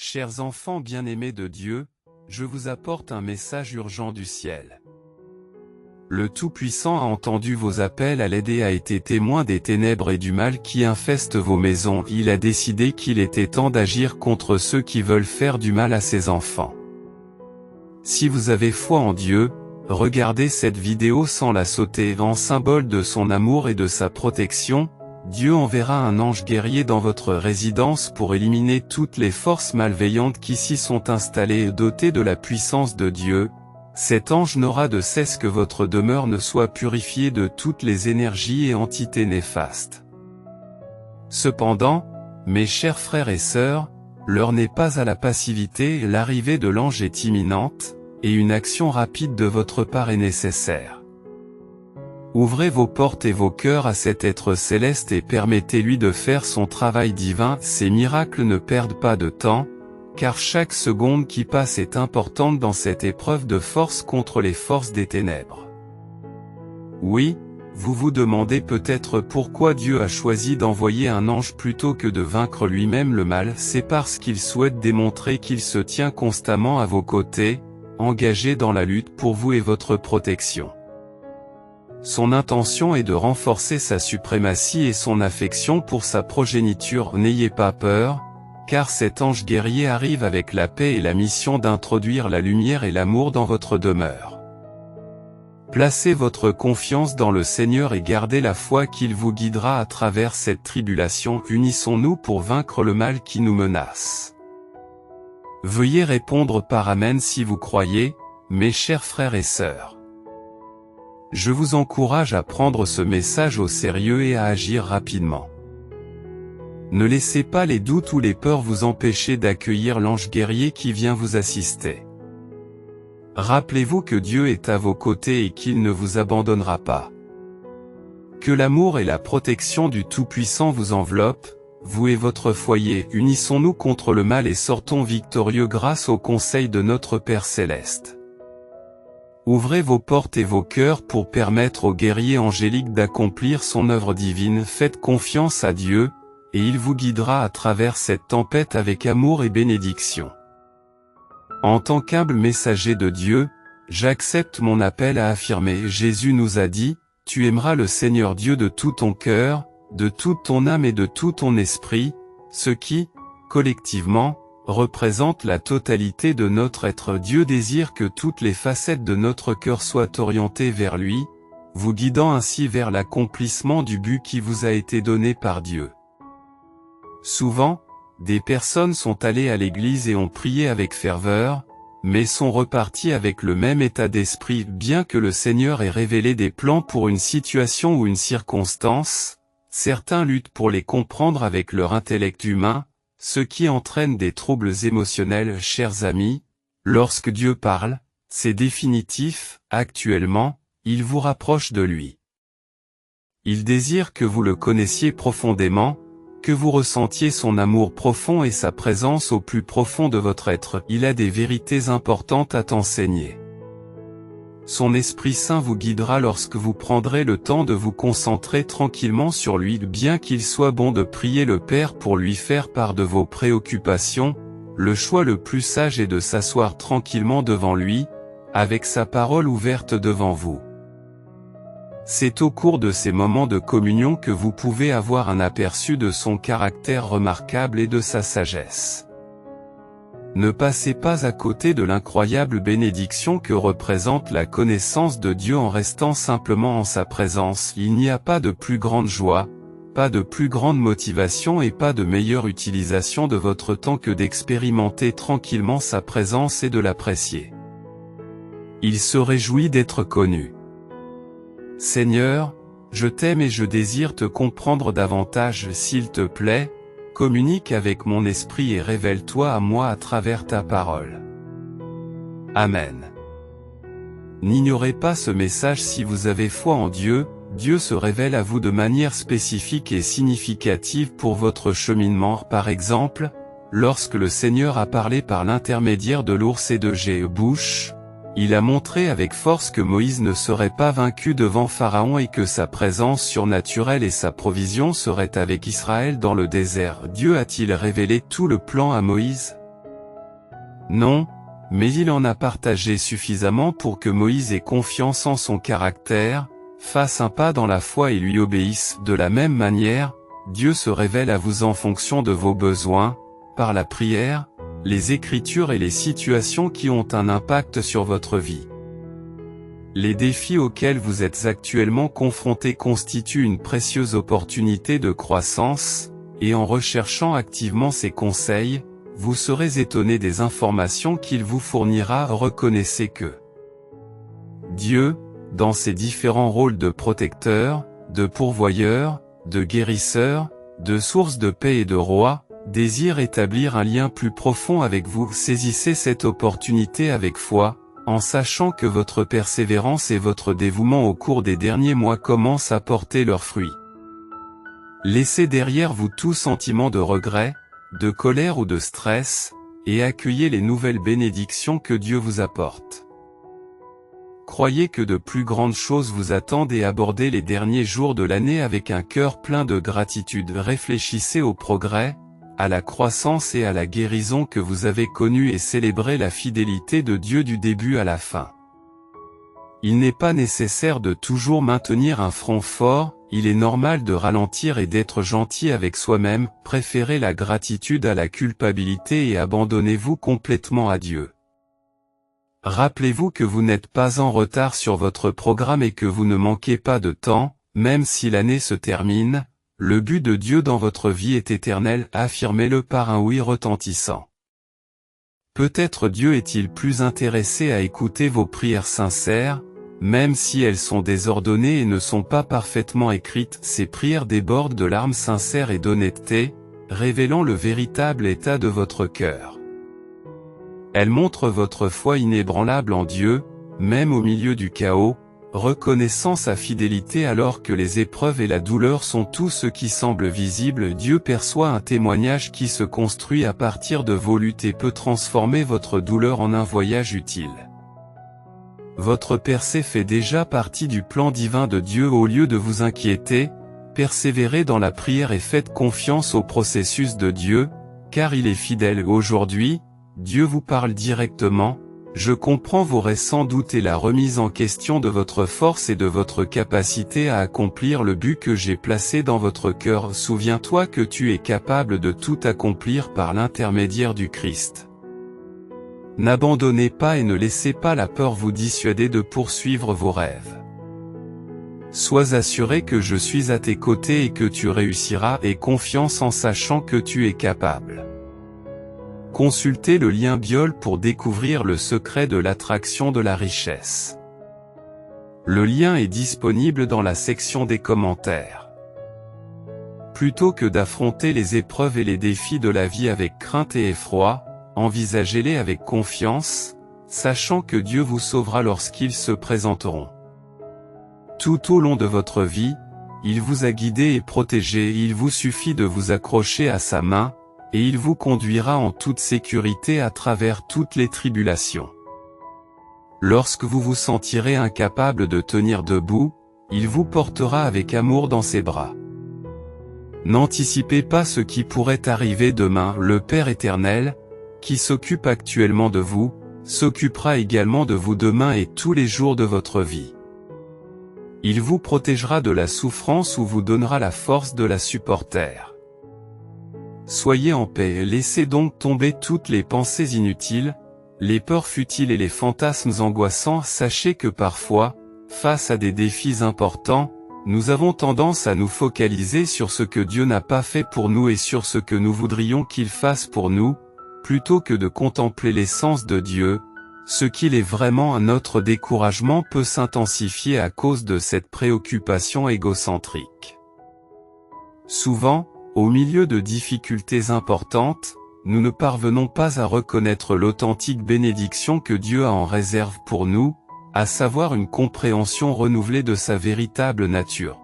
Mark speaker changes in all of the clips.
Speaker 1: Chers enfants bien-aimés de Dieu, je vous apporte un message urgent du ciel. Le Tout-Puissant a entendu vos appels à l'aide et a été témoin des ténèbres et du mal qui infestent vos maisons. Il a décidé qu'il était temps d'agir contre ceux qui veulent faire du mal à ses enfants. Si vous avez foi en Dieu, regardez cette vidéo sans la sauter. En symbole de son amour et de sa protection, Dieu enverra un ange guerrier dans votre résidence pour éliminer toutes les forces malveillantes qui s'y sont installées et dotées de la puissance de Dieu. Cet ange n'aura de cesse que votre demeure ne soit purifiée de toutes les énergies et entités néfastes. Cependant, mes chers frères et sœurs, l'heure n'est pas à la passivité, l'arrivée de l'ange est imminente, et une action rapide de votre part est nécessaire. Ouvrez vos portes et vos cœurs à cet être céleste et permettez-lui de faire son travail divin. Ces miracles ne perdent pas de temps, car chaque seconde qui passe est importante dans cette épreuve de force contre les forces des ténèbres. Oui, vous vous demandez peut-être pourquoi Dieu a choisi d'envoyer un ange plutôt que de vaincre lui-même le mal. C'est parce qu'il souhaite démontrer qu'il se tient constamment à vos côtés, engagé dans la lutte pour vous et votre protection. Son intention est de renforcer sa suprématie et son affection pour sa progéniture. N'ayez pas peur, car cet ange guerrier arrive avec la paix et la mission d'introduire la lumière et l'amour dans votre demeure. Placez votre confiance dans le Seigneur et gardez la foi qu'il vous guidera à travers cette tribulation. Unissons-nous pour vaincre le mal qui nous menace. Veuillez répondre par Amen si vous croyez, mes chers frères et sœurs. Je vous encourage à prendre ce message au sérieux et à agir rapidement. Ne laissez pas les doutes ou les peurs vous empêcher d'accueillir l'ange guerrier qui vient vous assister. Rappelez-vous que Dieu est à vos côtés et qu'il ne vous abandonnera pas. Que l'amour et la protection du Tout-Puissant vous enveloppent, vous et votre foyer. Unissons-nous contre le mal et sortons victorieux grâce au conseil de notre Père Céleste. Ouvrez vos portes et vos cœurs pour permettre au guerrier angélique d'accomplir son œuvre divine. Faites confiance à Dieu, et il vous guidera à travers cette tempête avec amour et bénédiction. En tant qu'humble messager de Dieu, j'accepte mon appel à affirmer. Jésus nous a dit, « Tu aimeras le Seigneur Dieu de tout ton cœur, de toute ton âme et de tout ton esprit », ce qui, collectivement, représente la totalité de notre être. Dieu désire que toutes les facettes de notre cœur soient orientées vers lui, vous guidant ainsi vers l'accomplissement du but qui vous a été donné par Dieu. Souvent, des personnes sont allées à l'église et ont prié avec ferveur, mais sont reparties avec le même état d'esprit. Bien que le Seigneur ait révélé des plans pour une situation ou une circonstance, certains luttent pour les comprendre avec leur intellect humain, ce qui entraîne des troubles émotionnels. Chers amis, lorsque Dieu parle, c'est définitif. Actuellement, il vous rapproche de lui. Il désire que vous le connaissiez profondément, que vous ressentiez son amour profond et sa présence au plus profond de votre être. Il a des vérités importantes à t'enseigner. Son Esprit Saint vous guidera lorsque vous prendrez le temps de vous concentrer tranquillement sur lui. Bien qu'il soit bon de prier le Père pour lui faire part de vos préoccupations, le choix le plus sage est de s'asseoir tranquillement devant lui, avec sa parole ouverte devant vous. C'est au cours de ces moments de communion que vous pouvez avoir un aperçu de son caractère remarquable et de sa sagesse. Ne passez pas à côté de l'incroyable bénédiction que représente la connaissance de Dieu en restant simplement en sa présence. Il n'y a pas de plus grande joie, pas de plus grande motivation et pas de meilleure utilisation de votre temps que d'expérimenter tranquillement sa présence et de l'apprécier. Il se réjouit d'être connu. Seigneur, je t'aime et je désire te comprendre davantage. S'il te plaît, communique avec mon esprit et révèle-toi à moi à travers ta parole. Amen. N'ignorez pas ce message. Si vous avez foi en Dieu, Dieu se révèle à vous de manière spécifique et significative pour votre cheminement. Par exemple, lorsque le Seigneur a parlé par l'intermédiaire de l'ours et de Jébush, il a montré avec force que Moïse ne serait pas vaincu devant Pharaon et que sa présence surnaturelle et sa provision seraient avec Israël dans le désert. Dieu a-t-il révélé tout le plan à Moïse? Non, mais il en a partagé suffisamment pour que Moïse ait confiance en son caractère, fasse un pas dans la foi et lui obéisse. De la même manière, Dieu se révèle à vous en fonction de vos besoins, par la prière, les Écritures et les situations qui ont un impact sur votre vie. Les défis auxquels vous êtes actuellement confrontés constituent une précieuse opportunité de croissance, et en recherchant activement ses conseils, vous serez étonné des informations qu'il vous fournira. Reconnaissez que Dieu, dans ses différents rôles de protecteur, de pourvoyeur, de guérisseur, de source de paix et de roi, désire établir un lien plus profond avec vous. Saisissez cette opportunité avec foi, en sachant que votre persévérance et votre dévouement au cours des derniers mois commencent à porter leurs fruits. Laissez derrière vous tout sentiment de regret, de colère ou de stress, et accueillez les nouvelles bénédictions que Dieu vous apporte. Croyez que de plus grandes choses vous attendent et abordez les derniers jours de l'année avec un cœur plein de gratitude. Réfléchissez au progrès, à la croissance et à la guérison que vous avez connue et célébrez la fidélité de Dieu du début à la fin. Il n'est pas nécessaire de toujours maintenir un front fort, il est normal de ralentir et d'être gentil avec soi-même. Préférez la gratitude à la culpabilité et abandonnez-vous complètement à Dieu. Rappelez-vous que vous n'êtes pas en retard sur votre programme et que vous ne manquez pas de temps, même si l'année se termine. Le but de Dieu dans votre vie est éternel, affirmez-le par un oui retentissant. Peut-être Dieu est-il plus intéressé à écouter vos prières sincères, même si elles sont désordonnées et ne sont pas parfaitement écrites. Ces prières débordent de larmes sincères et d'honnêteté, révélant le véritable état de votre cœur. Elles montrent votre foi inébranlable en Dieu, même au milieu du chaos, reconnaissant sa fidélité alors que les épreuves et la douleur sont tout ce qui semble visible. Dieu perçoit un témoignage qui se construit à partir de vos luttes et peut transformer votre douleur en un voyage utile. Votre percée fait déjà partie du plan divin de Dieu. Au lieu de vous inquiéter, persévérez dans la prière et faites confiance au processus de Dieu, car il est fidèle. Aujourd'hui, Dieu vous parle directement. Je comprends vos récents doutes et la remise en question de votre force et de votre capacité à accomplir le but que j'ai placé dans votre cœur. Souviens-toi que tu es capable de tout accomplir par l'intermédiaire du Christ. N'abandonnez pas et ne laissez pas la peur vous dissuader de poursuivre vos rêves. Sois assuré que je suis à tes côtés et que tu réussiras. Aie confiance en sachant que tu es capable. Consultez le lien Biol pour découvrir le secret de l'attraction de la richesse. Le lien est disponible dans la section des commentaires. Plutôt que d'affronter les épreuves et les défis de la vie avec crainte et effroi, envisagez-les avec confiance, sachant que Dieu vous sauvera lorsqu'ils se présenteront. Tout au long de votre vie, il vous a guidé et protégé. Il vous suffit de vous accrocher à sa main, et il vous conduira en toute sécurité à travers toutes les tribulations. Lorsque vous vous sentirez incapable de tenir debout, il vous portera avec amour dans ses bras. N'anticipez pas ce qui pourrait arriver demain. Le Père éternel, qui s'occupe actuellement de vous, s'occupera également de vous demain et tous les jours de votre vie. Il vous protégera de la souffrance ou vous donnera la force de la supporter. Soyez en paix, laissez donc tomber toutes les pensées inutiles, les peurs futiles et les fantasmes angoissants. Sachez que parfois, face à des défis importants, nous avons tendance à nous focaliser sur ce que Dieu n'a pas fait pour nous et sur ce que nous voudrions qu'il fasse pour nous, plutôt que de contempler l'essence de Dieu. Ce qu'il est vraiment. Notre découragement peut s'intensifier à cause de cette préoccupation égocentrique. Souvent, au milieu de difficultés importantes, nous ne parvenons pas à reconnaître l'authentique bénédiction que Dieu a en réserve pour nous, à savoir une compréhension renouvelée de sa véritable nature.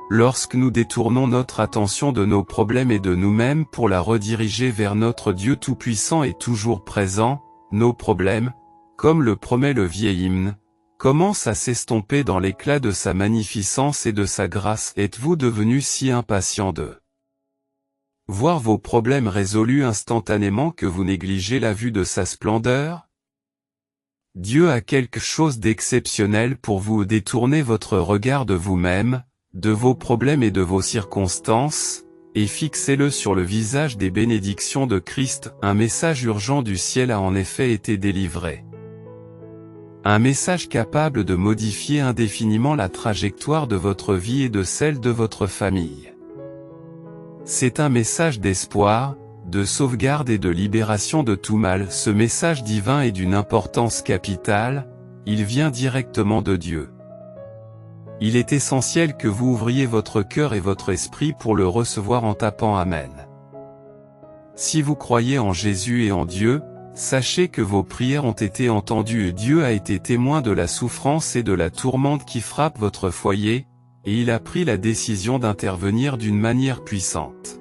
Speaker 1: Lorsque nous détournons notre attention de nos problèmes et de nous-mêmes pour la rediriger vers notre Dieu tout-puissant et toujours présent, nos problèmes, comme le promet le vieil hymne, commencent à s'estomper dans l'éclat de sa magnificence et de sa grâce. Êtes-vous devenu si impatient de Voir vos problèmes résolus instantanément que vous négligez la vue de sa splendeur? Dieu a quelque chose d'exceptionnel pour vous. Détournez votre regard de vous-même, de vos problèmes et de vos circonstances, et fixez-le sur le visage des bénédictions de Christ. Un message urgent du ciel a en effet été délivré. Un message capable de modifier indéfiniment la trajectoire de votre vie et de celle de votre famille. C'est un message d'espoir, de sauvegarde et de libération de tout mal. Ce message divin est d'une importance capitale, il vient directement de Dieu. Il est essentiel que vous ouvriez votre cœur et votre esprit pour le recevoir en tapant Amen. Si vous croyez en Jésus et en Dieu, sachez que vos prières ont été entendues et Dieu a été témoin de la souffrance et de la tourmente qui frappe votre foyer, et il a pris la décision d'intervenir d'une manière puissante.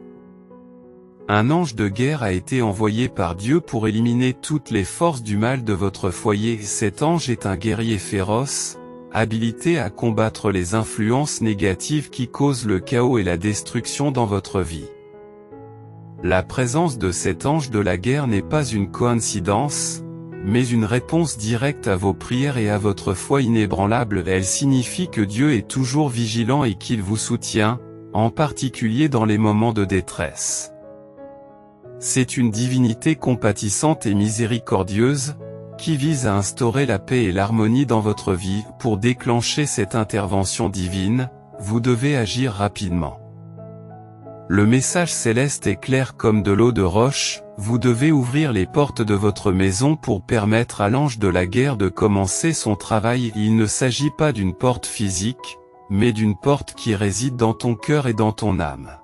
Speaker 1: Un ange de guerre a été envoyé par Dieu pour éliminer toutes les forces du mal de votre foyer. Cet ange est un guerrier féroce, habilité à combattre les influences négatives qui causent le chaos et la destruction dans votre vie. La présence de cet ange de la guerre n'est pas une coïncidence, mais une réponse directe à vos prières et à votre foi inébranlable. Elle signifie que Dieu est toujours vigilant et qu'il vous soutient, en particulier dans les moments de détresse. C'est une divinité compatissante et miséricordieuse, qui vise à instaurer la paix et l'harmonie dans votre vie. Pour déclencher cette intervention divine, vous devez agir rapidement. Le message céleste est clair comme de l'eau de roche, vous devez ouvrir les portes de votre maison pour permettre à l'ange de la guerre de commencer son travail. Il ne s'agit pas d'une porte physique, mais d'une porte qui réside dans ton cœur et dans ton âme.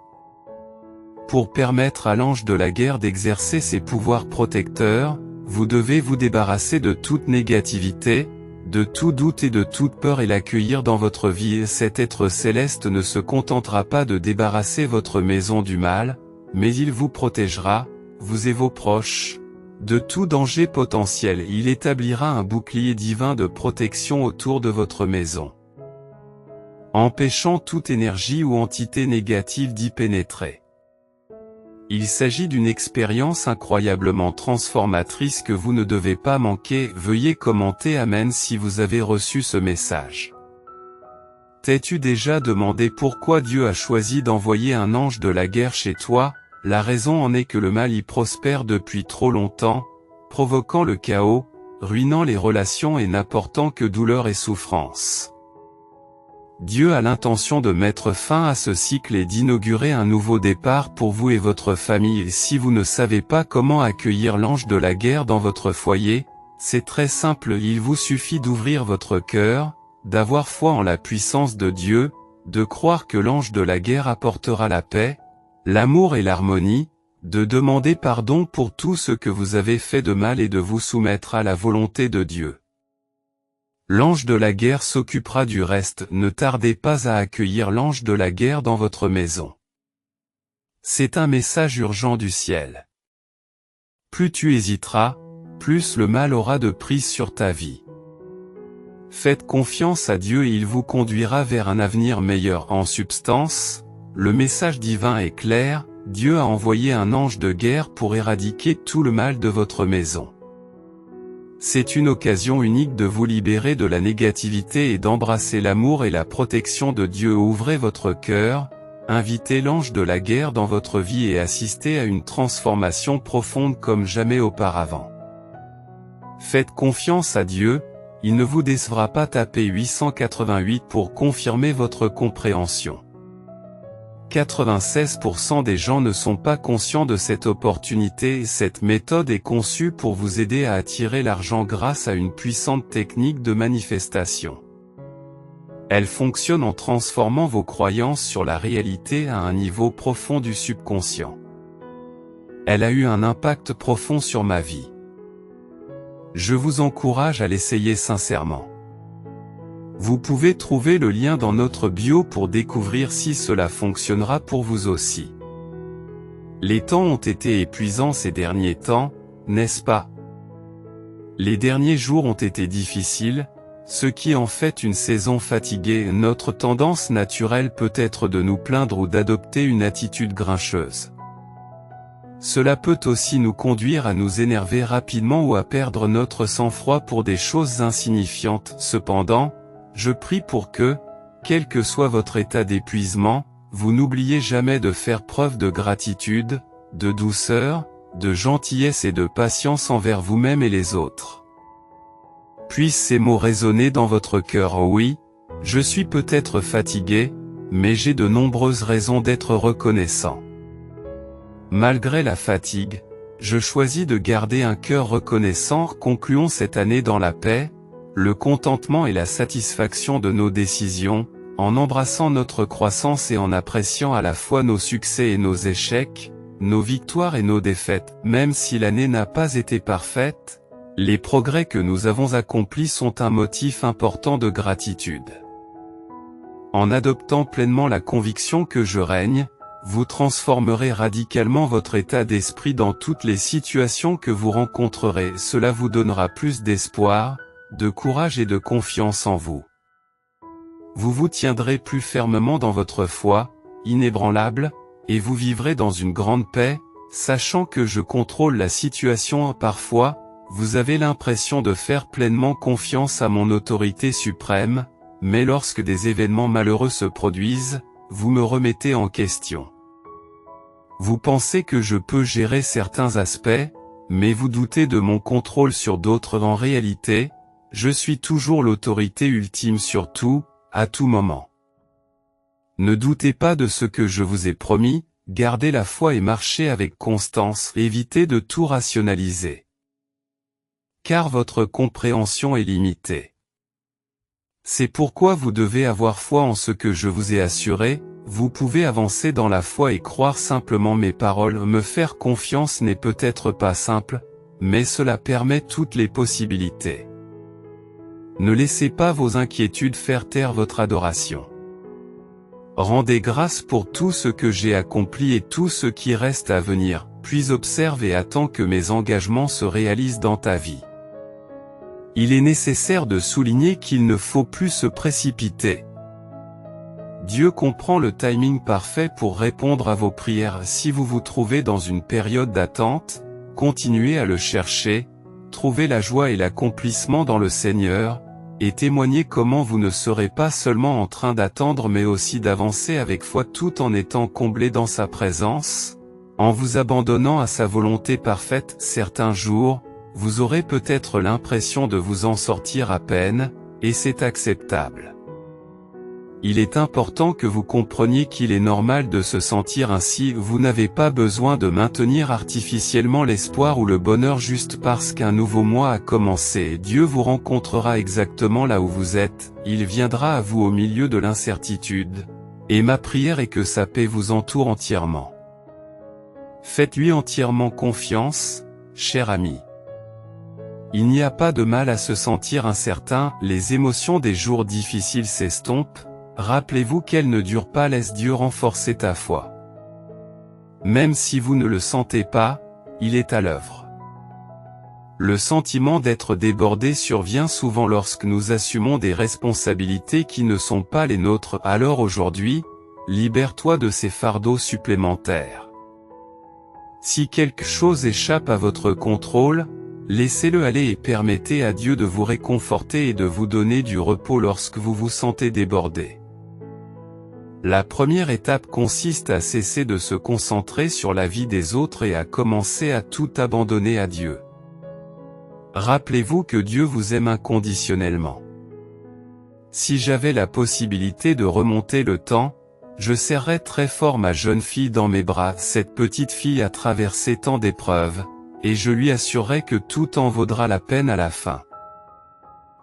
Speaker 1: Pour permettre à l'ange de la guerre d'exercer ses pouvoirs protecteurs, vous devez vous débarrasser de toute négativité, de tout doute et de toute peur et l'accueillir dans votre vie. Cet être céleste ne se contentera pas de débarrasser votre maison du mal, mais il vous protégera, vous et vos proches, de tout danger potentiel. Il établira un bouclier divin de protection autour de votre maison, empêchant toute énergie ou entité négative d'y pénétrer. Il s'agit d'une expérience incroyablement transformatrice que vous ne devez pas manquer. Veuillez commenter Amen si vous avez reçu ce message. T'es-tu déjà demandé pourquoi Dieu a choisi d'envoyer un ange de la guerre chez toi? La raison en est que le mal y prospère depuis trop longtemps, provoquant le chaos, ruinant les relations et n'apportant que douleur et souffrance. Dieu a l'intention de mettre fin à ce cycle et d'inaugurer un nouveau départ pour vous et votre famille. Et si vous ne savez pas comment accueillir l'ange de la guerre dans votre foyer, c'est très simple, il vous suffit d'ouvrir votre cœur, d'avoir foi en la puissance de Dieu, de croire que l'ange de la guerre apportera la paix, l'amour et l'harmonie, de demander pardon pour tout ce que vous avez fait de mal et de vous soumettre à la volonté de Dieu. L'ange de la guerre s'occupera du reste. Ne tardez pas à accueillir l'ange de la guerre dans votre maison. C'est un message urgent du ciel. Plus tu hésiteras, plus le mal aura de prise sur ta vie. Faites confiance à Dieu et il vous conduira vers un avenir meilleur. En substance, le message divin est clair, Dieu a envoyé un ange de guerre pour éradiquer tout le mal de votre maison. C'est une occasion unique de vous libérer de la négativité et d'embrasser l'amour et la protection de Dieu. Ouvrez votre cœur, invitez l'ange de la guerre dans votre vie et assistez à une transformation profonde comme jamais auparavant. Faites confiance à Dieu, il ne vous décevra pas. Tapez 888 pour confirmer votre compréhension. 96% des gens ne sont pas conscients de cette opportunité et cette méthode est conçue pour vous aider à attirer l'argent grâce à une puissante technique de manifestation. Elle fonctionne en transformant vos croyances sur la réalité à un niveau profond du subconscient. Elle a eu un impact profond sur ma vie. Je vous encourage à l'essayer sincèrement. Vous pouvez trouver le lien dans notre bio pour découvrir si cela fonctionnera pour vous aussi. Les temps ont été épuisants ces derniers temps, n'est-ce pas? Les derniers jours ont été difficiles, ce qui en fait une saison fatiguée. Notre tendance naturelle peut être de nous plaindre ou d'adopter une attitude grincheuse. cela peut aussi nous conduire à nous énerver rapidement ou à perdre notre sang-froid pour des choses insignifiantes. Cependant, je prie pour que, quel que soit votre état d'épuisement, vous n'oubliez jamais de faire preuve de gratitude, de douceur, de gentillesse et de patience envers vous-même et les autres. Puissent ces mots résonner dans votre cœur. Oui, je suis peut-être fatigué, mais j'ai de nombreuses raisons d'être reconnaissant. Malgré la fatigue, je choisis de garder un cœur reconnaissant. Concluons cette année dans la paix, le contentement et la satisfaction de nos décisions, en embrassant notre croissance et en appréciant à la fois nos succès et nos échecs, nos victoires et nos défaites. Même si l'année n'a pas été parfaite, les progrès que nous avons accomplis sont un motif important de gratitude. En adoptant pleinement la conviction que je règne, vous transformerez radicalement votre état d'esprit dans toutes les situations que vous rencontrerez. Cela vous donnera plus d'espoir, de courage et de confiance en vous. Vous vous tiendrez plus fermement dans votre foi, inébranlable, et vous vivrez dans une grande paix, sachant que je contrôle la situation. Parfois, vous avez l'impression de faire pleinement confiance à mon autorité suprême, mais lorsque des événements malheureux se produisent, vous me remettez en question. Vous pensez que je peux gérer certains aspects, mais vous doutez de mon contrôle sur d'autres. En réalité, je suis toujours l'autorité ultime sur tout, à tout moment. Ne doutez pas de ce que je vous ai promis, gardez la foi et marchez avec constance. Évitez de tout rationaliser, car votre compréhension est limitée. C'est pourquoi vous devez avoir foi en ce que je vous ai assuré. Vous pouvez avancer dans la foi et croire simplement mes paroles. Me faire confiance n'est peut-être pas simple, mais cela permet toutes les possibilités. Ne laissez pas vos inquiétudes faire taire votre adoration. Rendez grâce pour tout ce que j'ai accompli et tout ce qui reste à venir, puis observe et attends que mes engagements se réalisent dans ta vie. Il est nécessaire de souligner qu'il ne faut plus se précipiter. Dieu comprend le timing parfait pour répondre à vos prières. Si vous vous trouvez dans une période d'attente, continuez à le chercher, trouvez la joie et l'accomplissement dans le Seigneur, et témoignez comment vous ne serez pas seulement en train d'attendre mais aussi d'avancer avec foi tout en étant comblé dans sa présence, en vous abandonnant à sa volonté parfaite. Certains jours, vous aurez peut-être l'impression de vous en sortir à peine, et c'est acceptable. Il est important que vous compreniez qu'il est normal de se sentir ainsi. Vous n'avez pas besoin de maintenir artificiellement l'espoir ou le bonheur juste parce qu'un nouveau mois a commencé. Dieu vous rencontrera exactement là où vous êtes, il viendra à vous au milieu de l'incertitude, et ma prière est que sa paix vous entoure entièrement. Faites-lui entièrement confiance, cher ami. Il n'y a pas de mal à se sentir incertain, les émotions des jours difficiles s'estompent. Rappelez-vous qu'elle ne dure pas. Laisse Dieu renforcer ta foi. Même si vous ne le sentez pas, il est à l'œuvre. Le sentiment d'être débordé survient souvent lorsque nous assumons des responsabilités qui ne sont pas les nôtres. Alors aujourd'hui, libère-toi de ces fardeaux supplémentaires. Si quelque chose échappe à votre contrôle, laissez-le aller et permettez à Dieu de vous réconforter et de vous donner du repos lorsque vous vous sentez débordé. La première étape consiste à cesser de se concentrer sur la vie des autres et à commencer à tout abandonner à Dieu. Rappelez-vous que Dieu vous aime inconditionnellement. Si j'avais la possibilité de remonter le temps, je serrerais très fort ma jeune fille dans mes bras. Cette petite fille a traversé tant d'épreuves, et je lui assurerai que tout en vaudra la peine à la fin.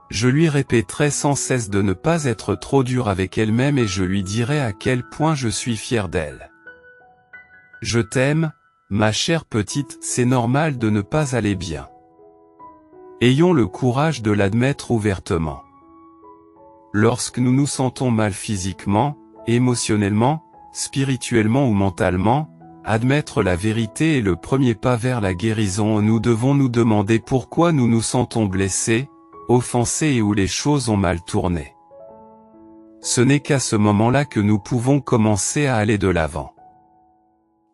Speaker 1: Je lui répéterai sans cesse de ne pas être trop dur avec elle-même et je lui dirai à quel point je suis fier d'elle. Je t'aime, ma chère petite, c'est normal de ne pas aller bien. Ayons le courage de l'admettre ouvertement. Lorsque nous nous sentons mal physiquement, émotionnellement, spirituellement ou mentalement, admettre la vérité est le premier pas vers la guérison. Nous devons nous demander pourquoi nous nous sentons blessés, offensés et où les choses ont mal tourné. Ce n'est qu'à ce moment-là que nous pouvons commencer à aller de l'avant.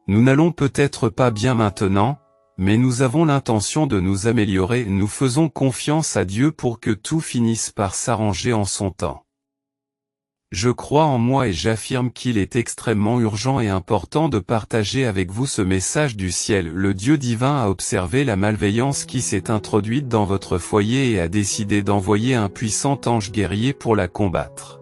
Speaker 1: Nous n'allons peut-être pas bien maintenant, mais nous avons l'intention de nous améliorer. Nous faisons confiance à Dieu pour que tout finisse par s'arranger en son temps. Je crois en moi et j'affirme qu'il est extrêmement urgent et important de partager avec vous ce message du ciel. Le Dieu divin a observé la malveillance qui s'est introduite dans votre foyer et a décidé d'envoyer un puissant ange guerrier pour la combattre.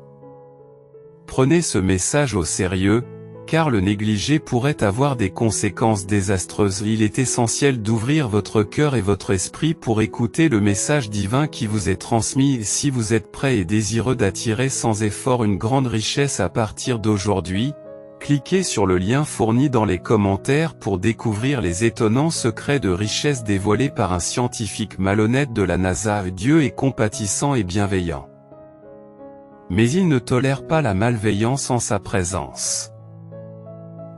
Speaker 1: Prenez ce message au sérieux, car le négliger pourrait avoir des conséquences désastreuses. Il est essentiel d'ouvrir votre cœur et votre esprit pour écouter le message divin qui vous est transmis. Si vous êtes prêt et désireux d'attirer sans effort une grande richesse à partir d'aujourd'hui, cliquez sur le lien fourni dans les commentaires pour découvrir les étonnants secrets de richesse dévoilés par un scientifique malhonnête de la NASA. Dieu est compatissant et bienveillant, mais il ne tolère pas la malveillance en sa présence.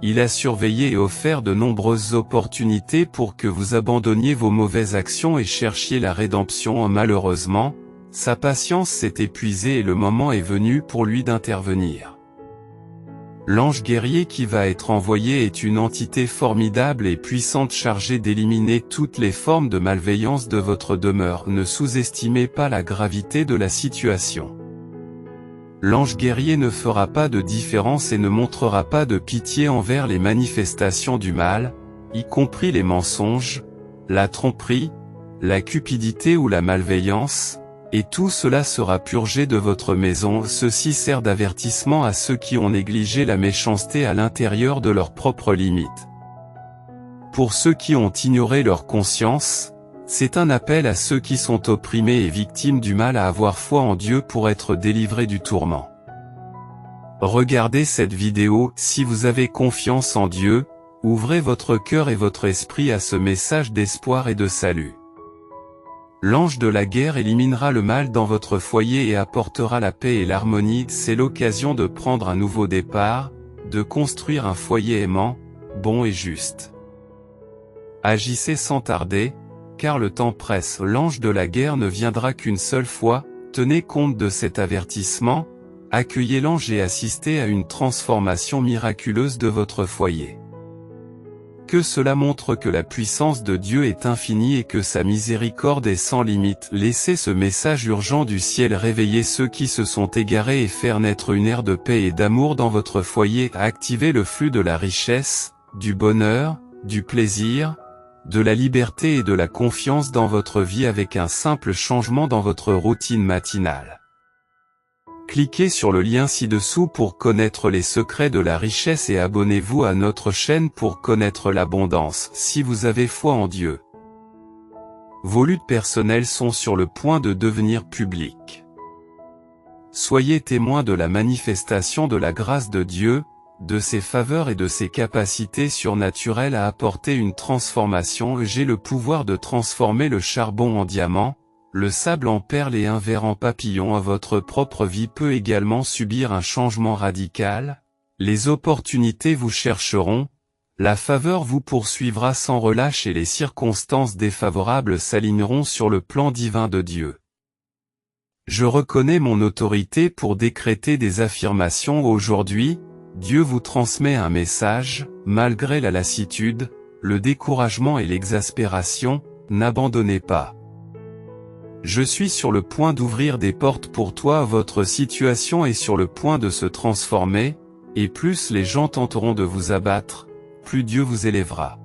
Speaker 1: Il a surveillé et offert de nombreuses opportunités pour que vous abandonniez vos mauvaises actions et cherchiez la rédemption. Malheureusement, sa patience s'est épuisée et le moment est venu pour lui d'intervenir. L'ange guerrier qui va être envoyé est une entité formidable et puissante chargée d'éliminer toutes les formes de malveillance de votre demeure. Ne sous-estimez pas la gravité de la situation. L'ange guerrier ne fera pas de différence et ne montrera pas de pitié envers les manifestations du mal, y compris les mensonges, la tromperie, la cupidité ou la malveillance, et tout cela sera purgé de votre maison. Ceci sert d'avertissement à ceux qui ont négligé la méchanceté à l'intérieur de leurs propres limites. Pour ceux qui ont ignoré leur conscience, c'est un appel à ceux qui sont opprimés et victimes du mal à avoir foi en Dieu pour être délivrés du tourment. Regardez cette vidéo. Si vous avez confiance en Dieu, ouvrez votre cœur et votre esprit à ce message d'espoir et de salut. L'ange de la guerre éliminera le mal dans votre foyer et apportera la paix et l'harmonie. C'est l'occasion de prendre un nouveau départ, de construire un foyer aimant, bon et juste. Agissez sans tarder, car le temps presse. L'ange de la guerre ne viendra qu'une seule fois. Tenez compte de cet avertissement, accueillez l'ange et assistez à une transformation miraculeuse de votre foyer. Que cela montre que la puissance de Dieu est infinie et que sa miséricorde est sans limite. Laissez ce message urgent du ciel réveiller ceux qui se sont égarés et faire naître une ère de paix et d'amour dans votre foyer. Activez le flux de la richesse, du bonheur, du plaisir, de la liberté et de la confiance dans votre vie avec un simple changement dans votre routine matinale. Cliquez sur le lien ci-dessous pour connaître les secrets de la richesse et abonnez-vous à notre chaîne pour connaître l'abondance. Si vous avez foi en Dieu, vos luttes personnelles sont sur le point de devenir publiques. Soyez témoins de la manifestation de la grâce de Dieu, de ses faveurs et de ses capacités surnaturelles à apporter une transformation. J'ai le pouvoir de transformer le charbon en diamant, le sable en perles et un ver en papillon. Votre propre vie peut également subir un changement radical. Les opportunités vous chercheront, la faveur vous poursuivra sans relâche et les circonstances défavorables s'aligneront sur le plan divin de Dieu. Je reconnais mon autorité pour décréter des affirmations aujourd'hui. Dieu vous transmet un message, malgré la lassitude, le découragement et l'exaspération, n'abandonnez pas. Je suis sur le point d'ouvrir des portes pour toi. Votre situation est sur le point de se transformer, et plus les gens tenteront de vous abattre, plus Dieu vous élèvera.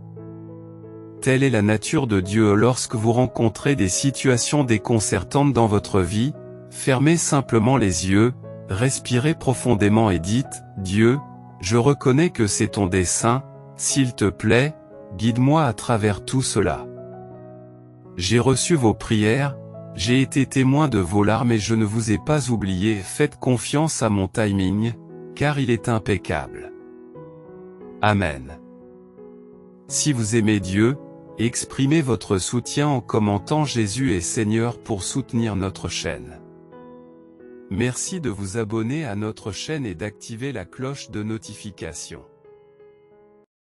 Speaker 1: Telle est la nature de Dieu. Lorsque vous rencontrez des situations déconcertantes dans votre vie, fermez simplement les yeux, respirez profondément et dites, « Dieu, je reconnais que c'est ton dessein, s'il te plaît, guide-moi à travers tout cela. J'ai reçu vos prières, j'ai été témoin de vos larmes et je ne vous ai pas oublié. Faites confiance à mon timing, car il est impeccable. » Amen. Si vous aimez Dieu, exprimez votre soutien en commentant Jésus est Seigneur pour soutenir notre chaîne. Merci de vous abonner à notre chaîne et d'activer la cloche de notification.